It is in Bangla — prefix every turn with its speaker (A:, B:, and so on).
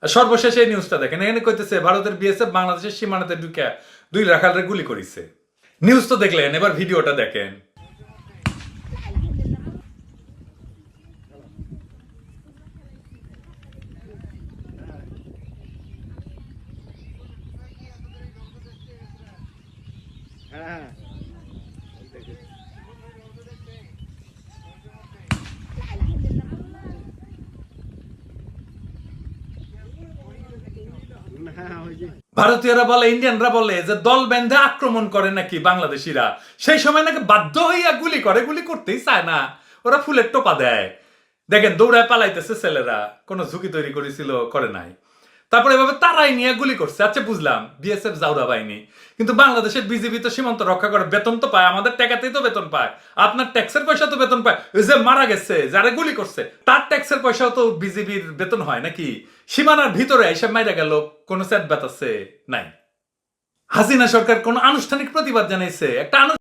A: সর্বশেষ এই নিউজটা দেখেন, এখানে কইতেছে ভারতের বিএসএফ বাংলাদেশের সীমানাতে ঢুকে 2 রাখালরে গুলি করেছে। নিউজ তো দেখলেন, এবার ভিডিওটা দেখেন। ভারতীয়রা বলে, ইন্ডিয়ানরা বলে যে দল বেঁধে আক্রমণ করে নাকি বাংলাদেশিরা, সেই সময় নাকি বাধ্য হইয়া গুলি করে, গুলি করতেই চায় না, ওরা ফুলের টোপা দেয়। দেখেন দৌড়ায় পালাইতেছে ছেলেরা, কোনো ঝুঁকি তৈরি করেছিল, করে নাই। তারপরে এভাবে তারাই নিয়ে গুলি করছে। আচ্ছা বুঝলাম বিএসএফ জাউরা বাহিনী, কিন্তু বাংলাদেশের বিজিবি তো সীমান্ত রক্ষা করে, বেতন তো পায়, আমাদের টাকাতেই তো বেতন পায়, আপনার ট্যাক্সের পয়সা তো বেতন পায়। ওই যে মারা গেছে যারা গুলি করছে তার ট্যাক্সের পয়সাও তো বিজিবির বেতন হয় নাকি? সীমানার ভিতরে এসব মাইরা গেল, কোনো সেট বাতাসে নাই। হাসিনা সরকার কোন আনুষ্ঠানিক প্রতিবাদ জানাইছে? একটা